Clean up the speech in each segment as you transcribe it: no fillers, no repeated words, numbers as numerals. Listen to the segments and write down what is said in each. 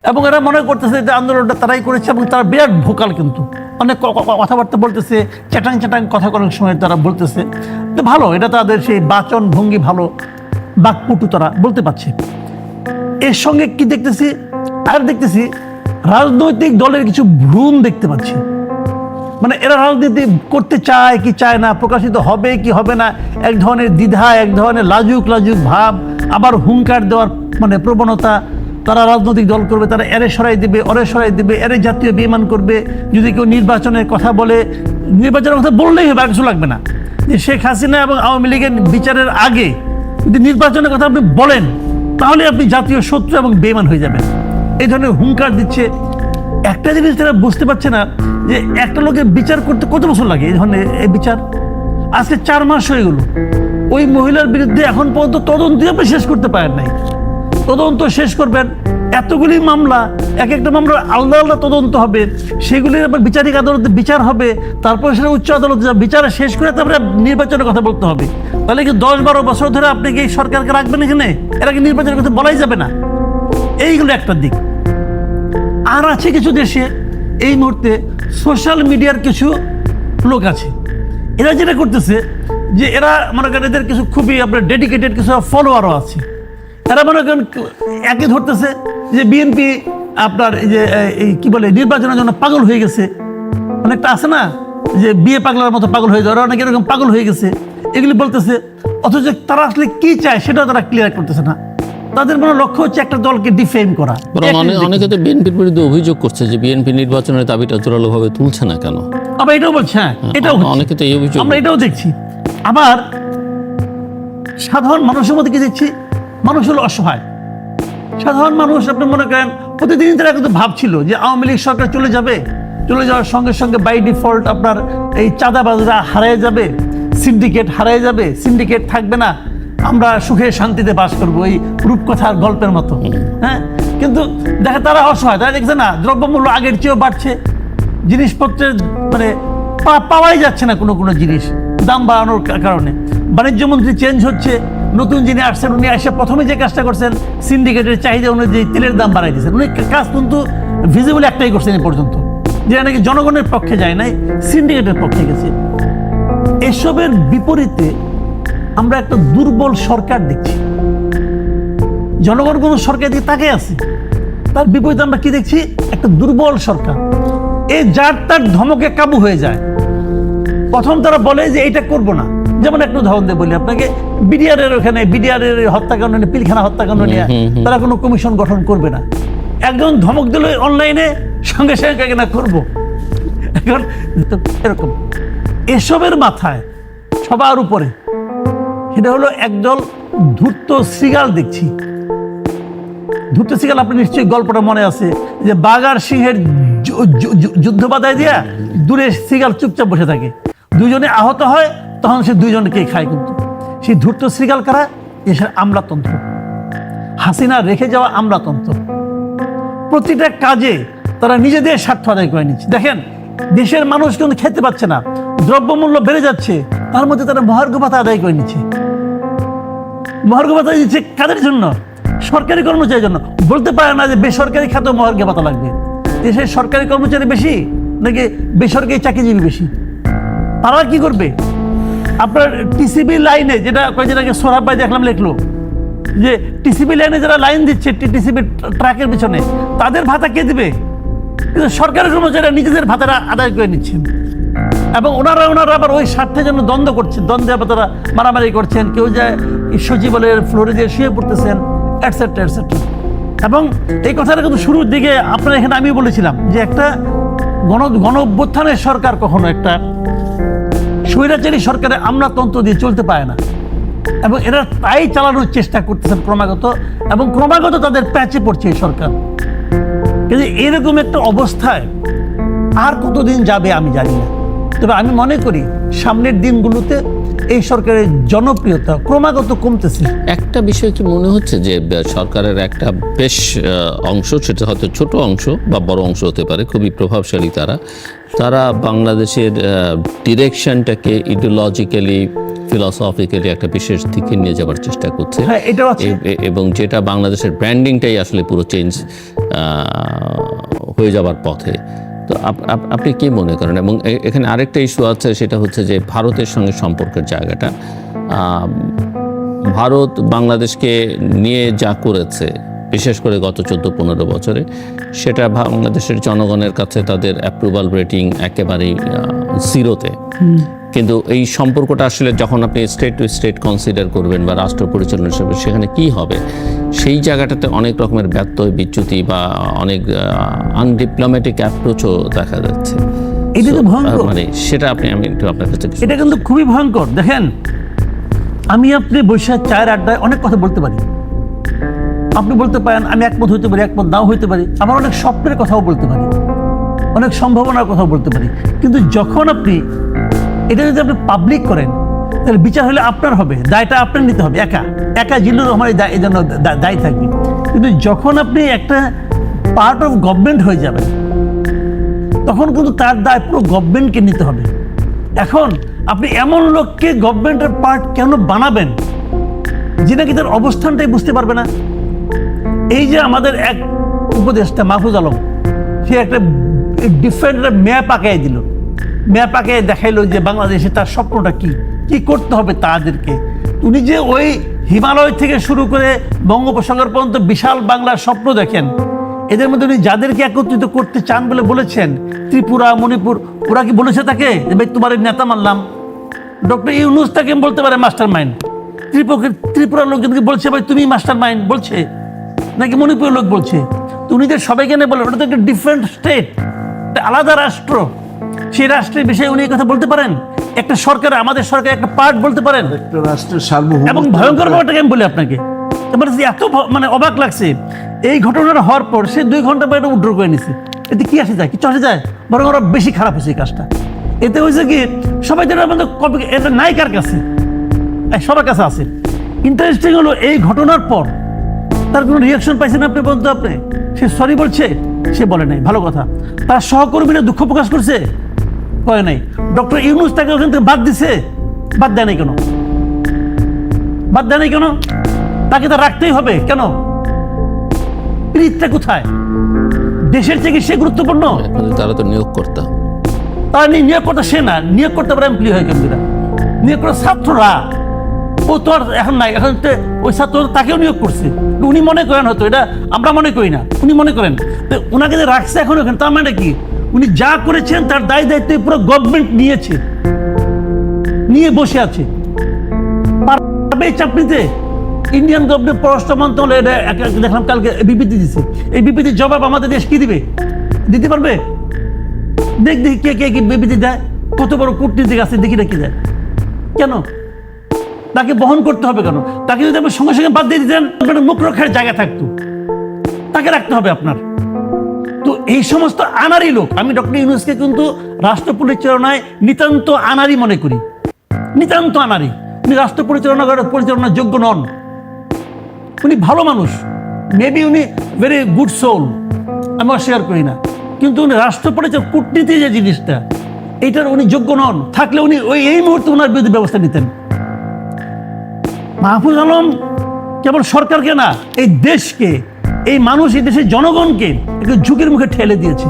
এবং এরা মনে করতেছে যে আন্দোলনটা তারাই করেছে এবং তারা বিরাট ভোকাল, কিন্তু অনেক কথাবার্তা বলতেছে, চ্যাটাং চ্যাটাং কথা অনেক সময় তারা বলতেছে। তো ভালো, এটা তাদের সেই বাচন ভঙ্গি ভালো, বাকপটু তারা বলতে পারছে। এর সঙ্গে কি দেখতেছি, আর দেখতেছি রাজনৈতিক দলের কিছু ভ্রূণ দেখতে পাচ্ছি। মানে এরা রাজনীতি করতে চায় কি চায় না, প্রকাশিত হবে কি হবে না, এক ধরনের দ্বিধা, এক ধরনের লাজুক লাজুক ভাব, আবার হুঙ্কার দেওয়ার মানে প্রবণতা। তারা রাজনৈতিক দল করবে, তারা এরে সরাই দেবে, অরে সরাই দেবে, এরে জাতীয় বেঈমান করবে। যদি কেউ নির্বাচনের কথা বলে, নির্বাচনের কথা বললেই হবে, আর কিছু লাগবে না। যে শেখ হাসিনা এবং আওয়ামী লীগের বিচারের আগে যদি নির্বাচনের কথা আপনি বলেন, তাহলে আপনি জাতীয় শত্রু এবং বেঈমান হয়ে যাবেন। এই ধরনের হুঙ্কার দিচ্ছে। একটা জিনিস তারা বুঝতে পারছে না যে একটা লোকের বিচার করতে কত বছর লাগে। এই ধরনের এই বিচার আজকে 4 মাস হয়ে গেল। ওই মহিলার বিরুদ্ধে এখন পর্যন্ত তদন্ত আপনি শেষ করতে পারেন নাই। তদন্ত শেষ করবেন, এতগুলি মামলা, এক একটা মামলার আলাদা আলাদা তদন্ত হবে, সেগুলির আবার বিচারিক আদালতে বিচার হবে, তারপর সেটা উচ্চ আদালতে বিচার শেষ করে তারপরে নির্বাচনের কথা বলতে হবে। তাহলে কি 10-12 বছর ধরে আপনি কি এই সরকারকে রাখবেন এখানে? এরা কি নির্বাচনের কথা বলাই যাবে না? এইগুলো একটা দিক। আর আছে কিছু দেশে এই মুহূর্তে সোশ্যাল মিডিয়ার কিছু লোক আছে, এরা যেটা করতেছে যে এরা মনে করেন এদের কিছু খুবই আপনার ডেডিকেটেড কিছু ফলোয়ারও আছে। এরা মনে করেন একই ধরতেছে যে বিএনপি আপনার এই যে এই কি বলে নির্বাচনের জন্য পাগল হয়ে গেছে। অনেকটা আছে না যে বিয়ে পাগলার মতো পাগল হয়ে যায়, ওরা অনেক এরকম পাগল হয়ে গেছে, এগুলি বলতেছে। অথচ তারা আসলে কি চায় সেটাও তারা ক্লিয়ার করতেছে না। তাদের মনে লক্ষ্য হচ্ছে একটা দলকে ডিফেম করা। অনেকে তো বিএনপির বিরুদ্ধে অভিযোগ করছে যে বিএনপি নির্বাচনের দাবিটা জোরালোভাবে তুলছে না কেন। আবার এটাও বলছে, হ্যাঁ এটাও অনেকে তো এই অভিযোগ, আমরা এটাও দেখছি। আবার সাধারণ মানুষের মধ্যে কি দেখছি, মানুষ হলো অসহায়। সাধারণ মানুষ আপনি মনে করেন প্রতিদিন তারা কিন্তু ভাবছিল যে আওয়ামী লীগ সরকার চলে যাবে, চলে যাওয়ার সঙ্গে সঙ্গে বাই ডিফল্ট আপনার এই চাঁদাবাজরা হারিয়ে যাবে, সিন্ডিকেট হারিয়ে যাবে, সিন্ডিকেট থাকবে না, আমরা সুখে শান্তিতে বাস করবো, এই রূপকথার গল্পের মতো। হ্যাঁ, কিন্তু দেখে তারা অসহায়। তারা দেখছে না দ্রব্যমূল্য আগের চেয়েও বাড়ছে, জিনিসপত্রের মানে পাওয়াই যাচ্ছে না, কোনো কোনো জিনিস দাম বাড়ানোর কারণে। বাণিজ্য মন্ত্রী চেঞ্জ হচ্ছে, নতুন যিনি আসছেন উনি এসে প্রথমে যে কাজটা করছেন সিন্ডিকেটের চাহিদা অনুযায়ী তেলের দাম বাড়াই দিয়েছেন। উনি কাজ কিন্তু ভিজিবল একটাই করছেন এ পর্যন্ত, যে নাকি জনগণের পক্ষে যায় নাই, সিন্ডিকেটের পক্ষে গেছে। এসবের বিপরীতে আমরা একটা দুর্বল সরকার দেখছি। জনগণ কোন সরকার দিকে তাকে আছে, তার বিপরীতে আমরা কি দেখছি, একটা দুর্বল সরকার। এই যার তার ধমকে কাবু হয়ে যায়। প্রথম তারা বলে যে এইটা করব না, যেমন একটা উদাহরণ দিয়ে বলি আপনাকে, বিডিআরের ওখানে বিডিআরের হত্যাকাণ্ড নিয়ে, পিলখানা হত্যাকাণ্ড নিয়ে তারা কোনো কমিশন গঠন করবে না। একজন ধমক দিল অনলাইনে, সঙ্গে সঙ্গে না করব। এখন এরকম এসবের মাথায় সবার উপরে সেটা হলো একদল ধূর্ত শৃগাল দেখছি। ধূর্ত শৃগাল, আপনি নিশ্চয়ই গল্পটা মনে আছে যে বাঘ আর সিংহের যুদ্ধ বাধায় দিয়া দূরে শৃগাল চুপচাপ বসে থাকে, দুজনে আহত হয়, তখন সে দুইজনকে খায়। কিন্তু সেই ধূর্ত শৃগাল কারা? দেশের আমলাতন্ত্র, হাসিনা রেখে যাওয়া আমলাতন্ত্র। প্রতিটা কাজে তারা নিজেদের স্বার্থ আদায় করে নিচ্ছে। দেখেন দেশের মানুষ কিন্তু খেতে পাচ্ছে না, দ্রব্যমূল্য বেড়ে যাচ্ছে, তার মধ্যে তারা মহার্ঘ ভাতা আদায় করে নিচ্ছে। মহার্ঘ ভাতা দিচ্ছে কাদের জন্য? সরকারি কর্মচারীর জন্য। বলতে পারে না যে বেসরকারি খাতে মহার্ঘ ভাতা লাগবে। দেশের সরকারি কর্মচারী বেশি নাকি বেসরকারি চাকরিজীবী বেশি? তারা কি করবে? আপনার টিসিবি লাইনে, যেটা কয়েকদিন আগে সোহরাব ভাই দেখলাম লিখলো যে টিসিবি লাইনে যারা লাইন দিচ্ছে টিসিবি ট্রাকের পিছনে, তাদের ভাতা কে দিবে? কিন্তু সরকারি কর্মচারীরা নিজেদের ভাতাটা আদায় করে নিচ্ছেন। এবং ওনারা আবার ওই স্বার্থের জন্য দ্বন্দ্ব করছেন, দ্বন্দ্বে আবার তারা মারামারি করছেন, কেউ যায় সচিবালয়ের ফ্লোরে দিয়ে শুয়ে পড়তেছেন, এটসেট্রা এটসেট্রা। এবং এই কথাটা কিন্তু শুরুর দিকে আপনার এখানে আমি বলেছিলাম যে একটা গণ অভ্যুত্থানের সরকার কখনো একটা স্বৈরাচারী সরকারের আমলাতন্ত্র দিয়ে চলতে পারে না। এবং এরা তাই চালানোর চেষ্টা করতেছেন ক্রমাগত, এবং ক্রমাগত তাদের প্যাচে পড়ছে এই সরকার। কিন্তু এরকম একটা অবস্থায় আর কতদিন যাবে আমি জানি না। তবে আমি মনে করি সামনের দিনগুলোতে এই সরকারের জনপ্রিয়তা ক্রমাগত কমতেছে। একটা বিষয় কি মনে হচ্ছে যে সরকারের একটা বেশ অংশ, সেটা হয়তো ছোট অংশ বা বড় অংশ হতে পারে, খুবই প্রভাবশালী, তারা বাংলাদেশের ডিরেকশনটাকে ইডিওলজিক্যালি ফিলসফিক্যালি একটা বিশেষ দিকে নিয়ে যাবার চেষ্টা করছে। হ্যাঁ, এটাও আছে। এবং যেটা বাংলাদেশের ব্র্যান্ডিংটাই আসলে পুরো চেঞ্জ হয়ে যাবার পথে। তো আপনি কি মনে করেন? এবং এখানে আরেকটা ইস্যু আছে, সেটা হচ্ছে যে ভারতের সঙ্গে সম্পর্কের জায়গাটা। ভারত বাংলাদেশকে নিয়ে যা করেছে, বিশেষ করে গত 14-15 বছরে, সেটা বাংলাদেশের জনগণের কাছে তাদের অ্যাপ্রুভাল রেটিং একেবারেই জিরোতে। কিন্তু এই সম্পর্কটা আসলে যখন আপনি স্টেট টু স্টেট কনসিডার করবেন বা রাষ্ট্র পরিচালনা হিসেবে, সেখানে কি হবে, সেই জায়গাটাতে অনেক রকমের ব্যত্যয়, বিচ্যুতি বা অনেক আনডিপ্লোম্যাটিক অ্যাপ্রোচও দেখা যাচ্ছে। এটা তো ভয়ঙ্কর। মানে সেটা আমি একটু আপনার কাছে এটা কিন্তু খুবই ভয়ঙ্কর। দেখেন, আমি আপনি বসে চায়ের আড্ডায় অনেক কথা বলতে পারি, আপনি বলতে পারেন, আমি একমত হইতে পারি, একমত নাও হইতে পারি, আবার অনেক স্বপ্নের কথাও বলতে পারি, অনেক সম্ভাবনার কথাও বলতে পারি। কিন্তু যখন আপনি এটা যদি আপনি পাবলিক করেন, তাহলে বিচার হলে আপনার হবে, দায়টা আপনার নিতে হবে। একা জিল্লুর রহমান এই জন্য দায়ী থাকবে। কিন্তু যখন আপনি একটা পার্ট অফ গভর্নমেন্ট হয়ে যাবেন, তখন কিন্তু তার দায় পুরো গভর্নমেন্টকে নিতে হবে। এখন আপনি এমন লোককে গভর্নমেন্টের পার্ট কেন বানাবেন যে নাকি তার অবস্থানটাই বুঝতে পারবে না? এই যে আমাদের এক উপদেষ্টা মাহফুজ আলম, সে একটা ডিফারেন্ট ম্যাপ আঁকাই দিল, ম্যাপ আঁকে দেখাইলো যে বাংলাদেশে তার স্বপ্নটা কি করতে হবে তাদেরকে। উনি যে ওই হিমালয় থেকে শুরু করে বঙ্গোপসাগর পর্যন্ত বিশাল বাংলার স্বপ্ন দেখেন, এদের মধ্যে উনি যাদেরকে একত্রিত করতে চান বলে বলেছেন, ত্রিপুরা, মণিপুর, ওরা কি বলেছে তাকে যে ভাই তোমার নেতা মানলাম? ডক্টর ইউনূস তাকে বলতে পারে মাস্টার মাইন্ড। ত্রিপুরার লোকজনকে বলছে ভাই তুমি মাস্টার মাইন্ড বলছে, নাকি মণিপুরের লোক বলছে? তো উনি যে সবাইকে নিয়ে বলেন, ওটা তো একটা ডিফারেন্ট স্টেট, একটা আলাদা রাষ্ট্র। সেই রাষ্ট্রের বিষয়ে উনি কথা বলতে পারেন? একটা সরকার, আমাদের সরকার একটা পার্ট বলতে পারেন? রাষ্ট্রের সার্বভৌমত্ব। এবং ভয়ঙ্কর ব্যাপারটাকে আমি বলি আপনাকে, এত মানে অবাক লাগছে, এই ঘটনাটা হওয়ার পর সে 2 ঘন্টা পর এটা উড্র করে নিছে। এতে কি আসে যায়? কিছু আসে যায়? বরং ওরা বেশি খারাপ হয়েছে এই কাজটা। এতে হয়েছে কি, সবাই যেটা আমাদের এটা নাই কার কাছে, সবার কাছে আছে। ইন্টারেস্টিং হলো, এই ঘটনার পর তার কোনো রিয়াকশন পাইছেন আপনি বলতে? আপনি সে সরি বলছে? সে বলে নাই, ভালো কথা। তার সহকর্মীরা দুঃখ প্রকাশ করছে? করে নাই। ডক্টর ইউনূস তাকে ওখান থেকে বাদ দিছে? বাদ দেয় নাই কেন? বাদ দেয় নাই কেন? তাকে তো রাখতেই হবে কেন? পিরিতটা কোথায়? দেশের থেকে সে গুরুত্বপূর্ণ? তারা তো নিয়োগকর্তা। তারা নিয়োগকর্তা, সে না। নিয়োগকর্তা পরে এমপ্লয়ি হয় কেমন? নিয়োগকর্তা ছাত্ররা। ও তো আর এখন নাই, এখন ওই ছাত্র তাকেও নিয়োগ করছে। উনি মনে করেন, হয়তো এটা আমরা মনে করি না, উনি মনে করেন। তো ওনাকে যে রাখছে এখন ওখানে, তার মানে কি উনি যা করেছেন তার দায় দায়িত্ব পুরো গভর্নমেন্ট নিয়েছে, নিয়ে বসে আছে। পারবে চাকরিতে? ইন্ডিয়ান গভর্নমেন্ট পররাষ্ট্র মন্ত্রণালয় দেখলাম কালকে বিবৃতি দিচ্ছে। এই বিবৃতির জবাব আমাদের দেশ কি দিবে? দিতে পারবে? দেখি কে কে কি বিবৃতি দেয়, কত বড় কূটনীতিক আছে, দেখি না কি দেয়। কেন তাকে বহন করতে হবে? কেন তাকে যদি আপনি সঙ্গে সঙ্গে বাদ দিয়ে দিতেন, আপনার মুখ রক্ষার জায়গা থাকতো। তাকে রাখতে হবে আপনার। তো এই সমস্ত আনারি লোক, আমি ডক্টর ইউনূসকে কিন্তু রাষ্ট্র পরিচালনায় নিতান্ত আনারি মনে করি, নিতান্ত আনারি। উনি রাষ্ট্র পরিচালনার যোগ্য নন। উনি ভালো মানুষ, মেবি উনি ভেরি গুড সোল, আমি অস্বীকার করি না, কিন্তু উনি রাষ্ট্র পরিচালনা, কূটনীতি যে জিনিসটা, এইটার উনি যোগ্য নন। থাকলে উনি এই মুহূর্তে ওনার বিরুদ্ধে ব্যবস্থা নিতেন। মাহফুজ আলম কেবল সরকারকে না, এই দেশকে, এই মানুষ, এই দেশের জনগণকে একটু ঝুঁকির মুখে ঠেলে দিয়েছে।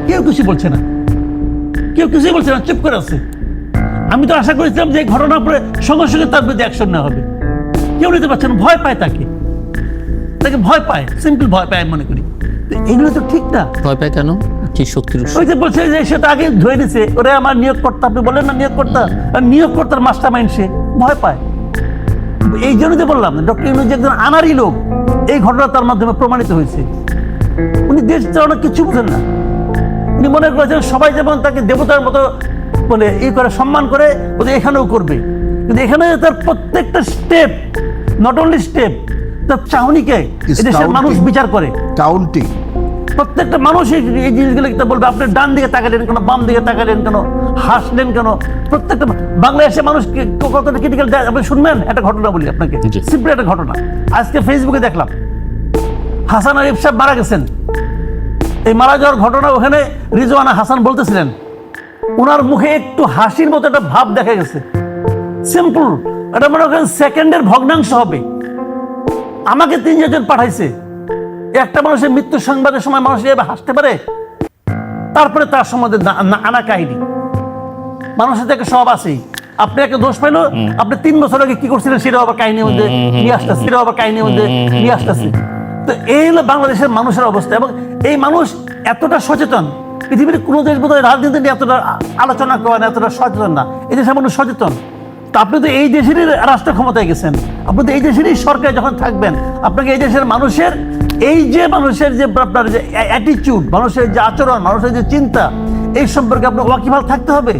কেউ কিছু বলছে না, কেউ কিছুই বলছে না, চুপ করে আছে। আমি তো আশা করেছিলাম যে এই ঘটনার পরে সঙ্গে সঙ্গে তার বিরুদ্ধে অ্যাকশন নেওয়া হবে। কেউ নিতে পারছে না, ভয় পায় তাকে ভয় পায়, সিম্পল ভয় পায় আমি মনে করি। এগুলো তো ঠিক না। ভয় পায় কেন? কি শক্তির? ওই যে বলছে যে সেটা আগে ধরে নিছে, ওরা আমার নিয়োগকর্তা, আপনি বলেন না নিয়োগকর্তা, নিয়োগকর্তার মাস্টার মাইন্ড, সে ভয় পায়। এই জন্য যে বললাম, ডক্টর ইউনূস যে একজন আনারি লোক, এই ঘটনা তার মাধ্যমে প্রমাণিত হয়েছে। উনি দেশ চালানোর কিছু বুঝেন না। উনি মনে করেছেন সবাই যেমন তাকে দেবতার মতো বলে করে সম্মান করে, ওদের এখানেও করবে। কিন্তু এখানে তার প্রত্যেকটা স্টেপ, নট অনলি স্টেপ, তার চাহনিকে এদেশের মানুষ বিচার করে। কাউন্টিং, প্রত্যেকটা মানুষ এই জিনিসগুলো বলবে, আপনি ডান দিকে তাকালেন কেন, বাম দিকে তাকালেন কেন, হাসলেন কেন? প্রত্যেকটা বাংলাদেশের মানুষ কতটা ক্রিটিক্যাল, আপনি শুনবেন। একটা ঘটনা বলি আপনাকে, সিম্পল একটা ঘটনা। আজকে ফেসবুকে দেখলাম হাসান আরিফ সাহেব মারা গেছেন। এই মারা যাওয়ার ঘটনা, ওখানে রিজওয়ানা হাসান বলতেছিলেন, ওনার মুখে একটু হাসির মতো একটা ভাব দেখা গেছে। সিম্পল, এটা মনে করেন সেকেন্ডের ভগ্নাংশ হবে। আমাকে 3 জন পাঠাইছে, একটা মানুষের মৃত্যু সংবাদের সময় মানুষ এভাবে হাসতে পারে? তারপরে তার সম্বন্ধে আনা কাহিনী, মানুষের থেকে সব আছেই। আপনি একটা দোষ পাইলো, আপনি 3 বছর আগে কি করছিলেন সেটা আবার কাহিনীর মধ্যে নিয়ে আসতেছে, সেটা আবার কাহিনীর মধ্যে নিয়ে আসতেছে। তো এই হলো বাংলাদেশের মানুষের অবস্থা। এবং এই মানুষ এতটা সচেতন, পৃথিবীর কোনো দেশ বোধহয় রাজনীতি নিয়ে এতটা আলোচনা করে না, এতটা সচেতন না। এই দেশের মানুষ সচেতন। তো আপনি তো এই দেশেরই রাষ্ট্র ক্ষমতায় গেছেন, আপনি তো এই দেশেরই সরকার যখন থাকবেন, আপনাকে এই দেশের মানুষের মানুষের যে আপনার যে অ্যাটিটিউড, মানুষের যে আচরণ, মানুষের যে চিন্তা, এই সম্পর্কে আপনার ওয়াকিবহাল থাকতে হবে।